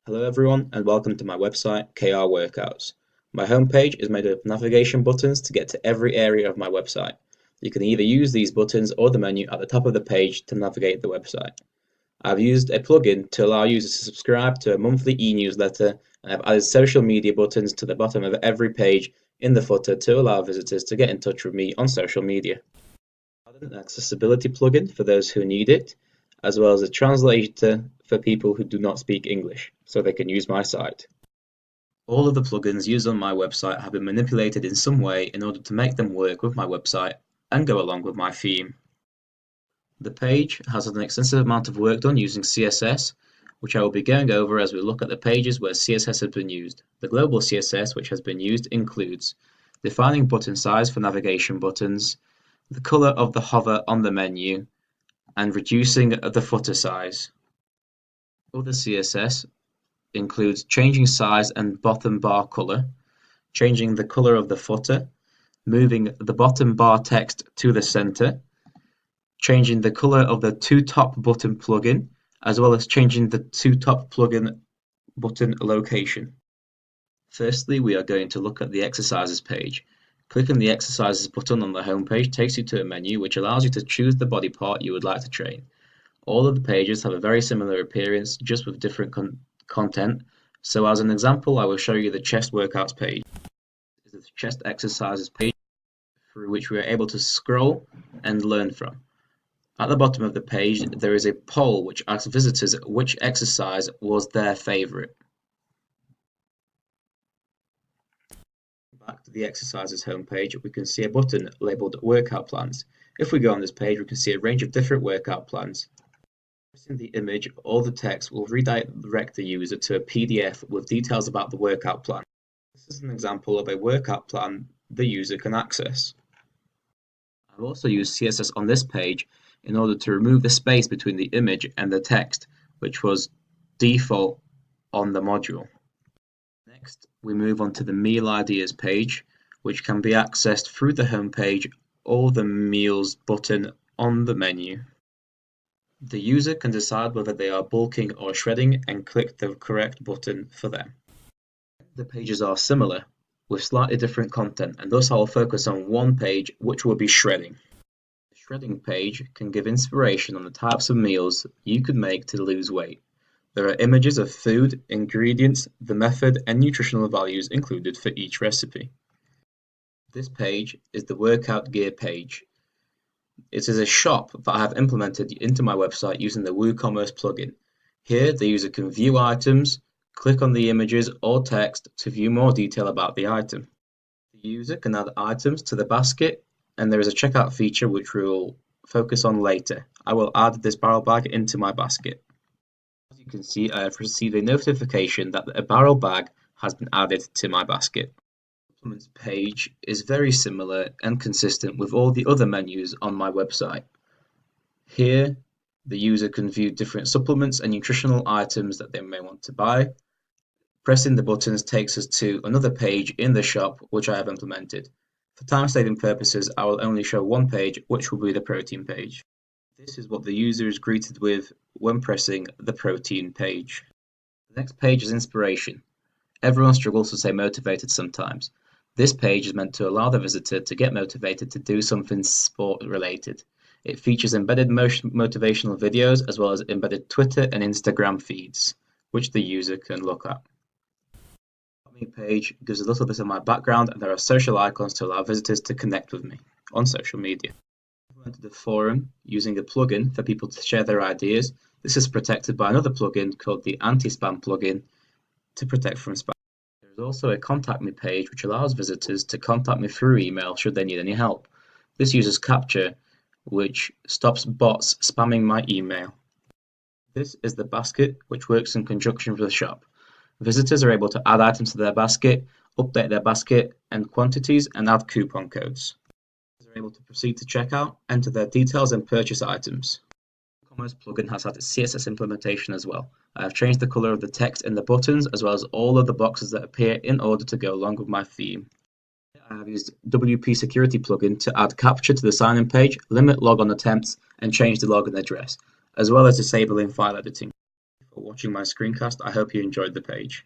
Hello everyone and welcome to my website KRWorkouts. My homepage is made up of navigation buttons to get to every area of my website. You can either use these buttons or the menu at the top of the page to navigate the website. I've used a plugin to allow users to subscribe to a monthly e-newsletter, and I've added social media buttons to the bottom of every page in the footer to allow visitors to get in touch with me on social media. I've added an accessibility plugin for those who need it, as well as a translator for people who do not speak English, so they can use my site. All of the plugins used on my website have been manipulated in some way in order to make them work with my website and go along with my theme. The page has an extensive amount of work done using CSS, which I will be going over as we look at the pages where CSS has been used. The global CSS which has been used includes defining button size for navigation buttons, the color of the hover on the menu, and reducing the footer size. Other CSS includes changing size and bottom bar color, changing the color of the footer, moving the bottom bar text to the center, changing the color of the two top button plugin, as well as changing the two top plugin button location. Firstly, we are going to look at the exercises page. Clicking the exercises button on the home page takes you to a menu which allows you to choose the body part you would like to train. All of the pages have a very similar appearance, just with different content. So as an example, I will show you the chest workouts page. This is the chest exercises page through which we are able to scroll and learn from. At the bottom of the page, there is a poll which asks visitors which exercise was their favorite. Back to the exercises homepage, we can see a button labeled workout plans. If we go on this page, we can see a range of different workout plans. Pressing the image or the text will redirect the user to a PDF with details about the workout plan. This is an example of a workout plan the user can access. I've also used CSS on this page in order to remove the space between the image and the text, which was default on the module. Next, we move on to the meal ideas page, which can be accessed through the home page or the meals button on the menu. The user can decide whether they are bulking or shredding and click the correct button for them. The pages are similar, with slightly different content, and thus I will focus on one page, which will be shredding. The shredding page can give inspiration on the types of meals you could make to lose weight. There are images of food, ingredients, the method, and nutritional values included for each recipe. This page is the workout gear page. It is a shop that I have implemented into my website using the WooCommerce plugin. Here, the user can view items, click on the images or text to view more detail about the item. The user can add items to the basket, and there is a checkout feature which we will focus on later. I will add this barrel bag into my basket. As you can see, I have received a notification that a barrel bag has been added to my basket. The supplements page is very similar and consistent with all the other menus on my website. Here, the user can view different supplements and nutritional items that they may want to buy. Pressing the buttons takes us to another page in the shop which I have implemented. For time-saving purposes, I will only show one page, which will be the protein page. This is what the user is greeted with when pressing the protein page. The next page is inspiration. Everyone struggles to stay motivated sometimes. This page is meant to allow the visitor to get motivated to do something sport-related. It features embedded motivational videos as well as embedded Twitter and Instagram feeds, which the user can look at. The page gives a little bit of my background, and there are social icons to allow visitors to connect with me on social media. I went to the forum using a plugin for people to share their ideas. This is protected by another plugin called the anti-spam plugin to protect from spam. There is also a contact me page which allows visitors to contact me through email should they need any help. This uses Capture, which stops bots spamming my email. This is the basket, which works in conjunction with the shop. Visitors are able to add items to their basket, update their basket and quantities, and add coupon codes. Visitors are able to proceed to checkout, enter their details, and purchase items. The WooCommerce plugin has had its CSS implementation as well. I have changed the color of the text in the buttons, as well as all of the boxes that appear in order to go along with my theme. I have used WP Security plugin to add capture to the sign-in page, limit logon attempts, and change the login address, as well as disabling file editing. for watching my screencast. I hope you enjoyed the page.